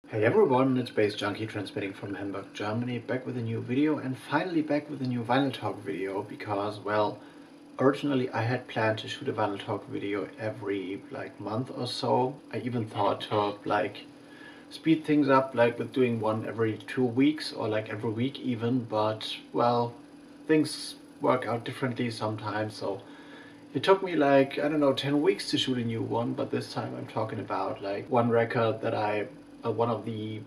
Hey everyone, it's baze.djunkiii transmitting from Hamburg, Germany, back with a new video and finally back with a new Vinyl Talk video because, well, originally I had planned to shoot a Vinyl Talk video every month or so. I even thought to speed things up with doing one every 2 weeks or every week even, but well, things work out differently sometimes, so it took me I don't know, 10 weeks to shoot a new one, but this time I'm talking about one record that one of the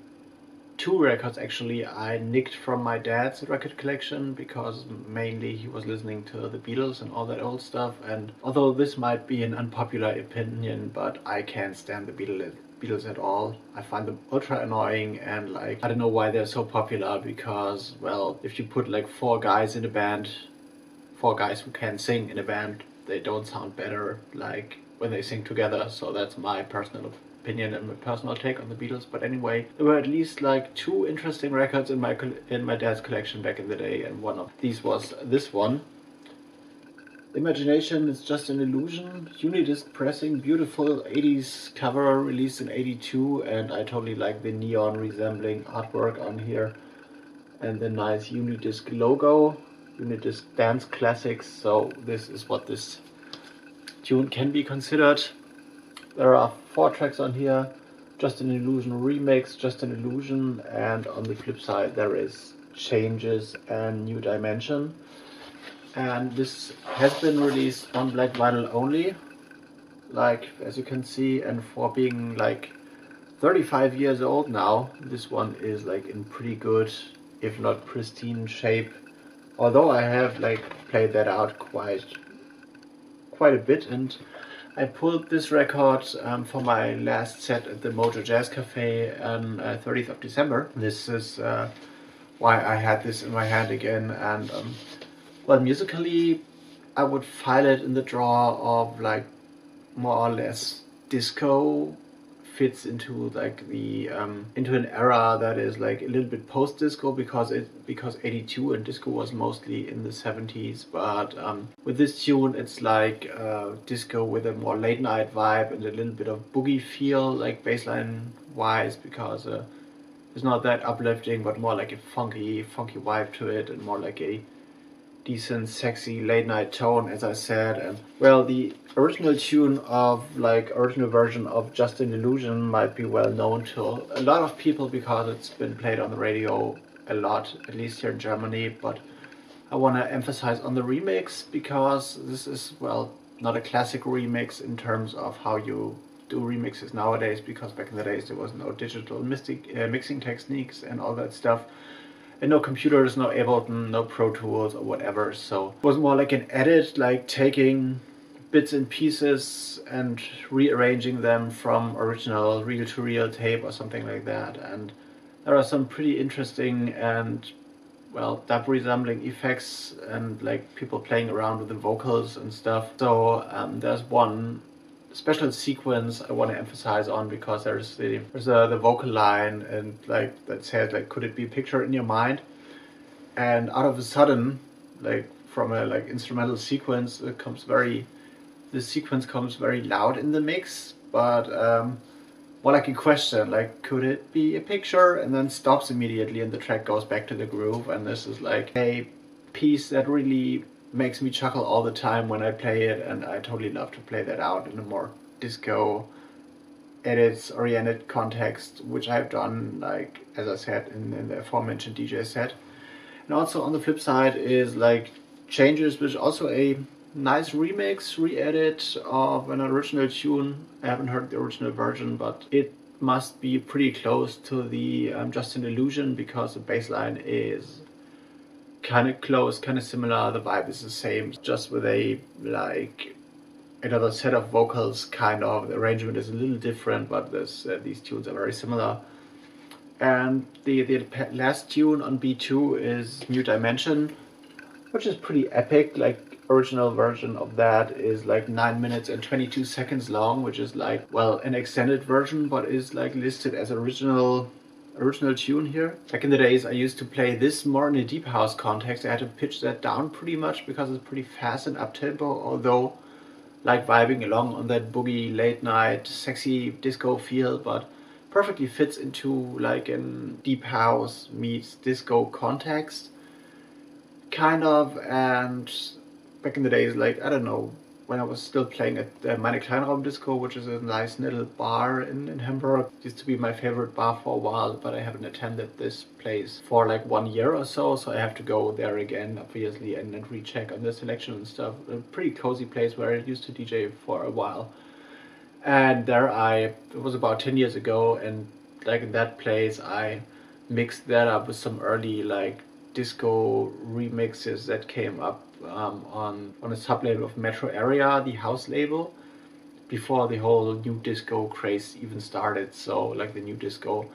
two records actually I nicked from my dad's record collection because mainly he was listening to the Beatles and all that old stuff. And although this might be an unpopular opinion, but I can't stand the Beatles at all. I find them ultra annoying, and I don't know why they're so popular because, well, if you put four guys in a band, four guys who can sing in a band, they don't sound better when they sing together. So that's my personal opinion and my personal take on the Beatles. But anyway, there were at least two interesting records in my dad's collection back in the day, and one of these was this one. Imagination is Just an Illusion, unidisc pressing, beautiful 80s cover, released in 82, and I totally like the neon resembling artwork on here and the nice unidisc logo. Unidisc dance classics, so this is what this tune can be considered. There are 4 tracks on here: Just an Illusion remix, Just an Illusion, and on the flip side there is Changes and New Dimension. And this has been released on black vinyl only, as you can see, and for being 35 years old now, this one is in pretty good, if not pristine shape. Although I have played that out quite a bit, and I pulled this record for my last set at the Mojo Jazz Cafe on 30th of December. This is why I had this in my hand again, and well, musically I would file it in the draw of more or less disco. Fits into the into an era that is a little bit post-disco because 82 and disco was mostly in the 70s, but with this tune it's disco with a more late night vibe and a little bit of boogie feel, bassline wise, because it's not that uplifting but more a funky vibe to it, and more a decent, sexy late night tone, as I said. And well, the original tune of original version of Just an Illusion might be well known to a lot of people because it's been played on the radio a lot, at least here in Germany. But I want to emphasize on the remix because this is, well, not a classic remix in terms of how you do remixes nowadays, because back in the days there was no digital mixing techniques and all that stuff. And no computers, no Ableton, no Pro Tools or whatever, so it was more an edit, taking bits and pieces and rearranging them from original reel-to-reel tape or something like that. And there are some pretty interesting and, well, dub resembling effects and people playing around with the vocals and stuff. So there's one special sequence I want to emphasize on, because there's the vocal line and that says could it be a picture in your mind, and out of a sudden from a instrumental sequence the sequence comes very loud in the mix, but more a question, could it be a picture, and then stops immediately and the track goes back to the groove. And this is a piece that really makes me chuckle all the time when I play it, and I totally love to play that out in a more disco edits oriented context, which I've done as I said in the aforementioned DJ set. And also on the flip side is Changes, which is also a nice remix, re-edit of an original tune. I haven't heard the original version, but it must be pretty close to the Just an Illusion, because the bass line is kind of close, kind of similar. The vibe is the same, just with a another set of vocals. Kind of the arrangement is a little different, but these tunes are very similar. And the last tune on B2 is New Dimension, which is pretty epic. Original version of that is 9 minutes and 22 seconds long, which is well, an extended version, but is listed as original tune here. Back in the days I used to play this more in a deep house context. I had to pitch that down pretty much because it's pretty fast and up-tempo, although vibing along on that boogie late night sexy disco feel. But perfectly fits into like a deep house meets disco context, kind of. And back in the days, like, I don't know, when I was still playing at the Meine Kleinraum Disco, which is a nice little bar in Hamburg. It used to be my favorite bar for a while, but I haven't attended this place for like 1 year or so, so I have to go there again, obviously, and recheck on the selection and stuff. A pretty cozy place where I used to DJ for a while. And there it was about 10 years ago, and like in that place I mixed that up with some early like disco remixes that came up on a sub-label of Metro Area, the house label, before the whole new disco craze even started. So like the new disco,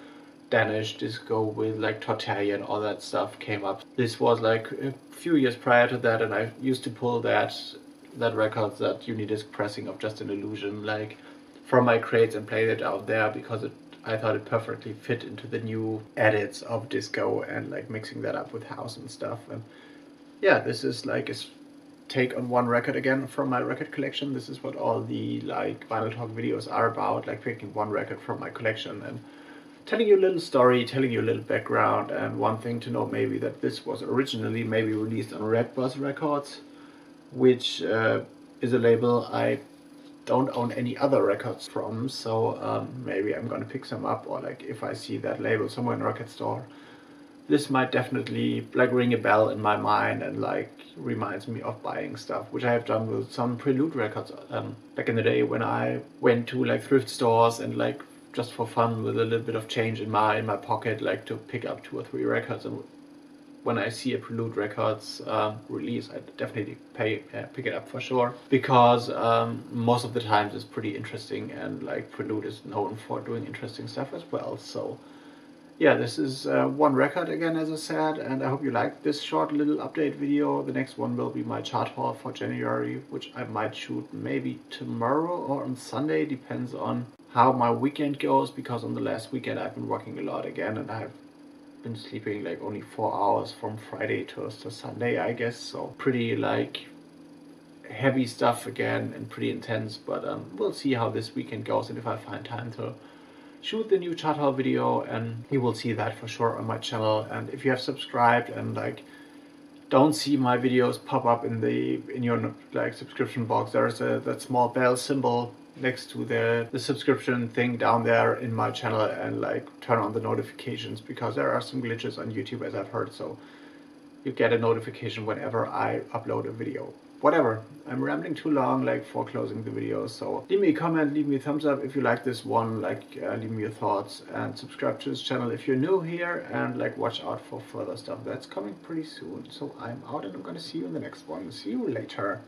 Danish disco with like Tortilla and all that stuff came up. This was like a few years prior to that, and I used to pull that record, that Unidisc pressing of Just an Illusion, like from my crates and played it out there because I thought it perfectly fit into the new edits of disco and like mixing that up with house and stuff. And yeah, this is like a take on one record again from my record collection. This is what all the like Vinyl Talk videos are about, like picking one record from my collection and telling you a little story, telling you a little background. And one thing to note, maybe, that this was originally maybe released on Red Bus Records, which is a label I don't own any other records from, so maybe I'm gonna pick some up, or like if I see that label somewhere in a record store, this might definitely like ring a bell in my mind and like reminds me of buying stuff, which I have done with some Prelude records back in the day when I went to like thrift stores and like just for fun with a little bit of change in my pocket, like to pick up 2 or 3 records. And when I see a Prelude Records release, I definitely pick it up for sure, because most of the times it's pretty interesting, and like Prelude is known for doing interesting stuff as well. So yeah, this is one record again, as I said, and I hope you liked this short little update video. The next one will be my chart haul for January, which I might shoot maybe tomorrow or on Sunday, depends on how my weekend goes, because on the last weekend I've been working a lot again, and I've been sleeping like only 4 hours from Friday to Sunday, I guess. So pretty like heavy stuff again and pretty intense, but we'll see how this weekend goes and if I find time to shoot the new chart haul video, and you will see that for sure on my channel. And if you have subscribed and like don't see my videos pop up in your like subscription box, there's that small bell symbol next to the subscription thing down there in my channel, and like turn on the notifications, because there are some glitches on YouTube, as I've heard, so you get a notification whenever I upload a video. Whatever, I'm rambling too long like for closing the video, so leave me a comment, leave me a thumbs up if you like this one, like leave me your thoughts, and subscribe to this channel if you're new here, and like watch out for further stuff that's coming pretty soon. So I'm out, and I'm gonna see you in the next one. See you later.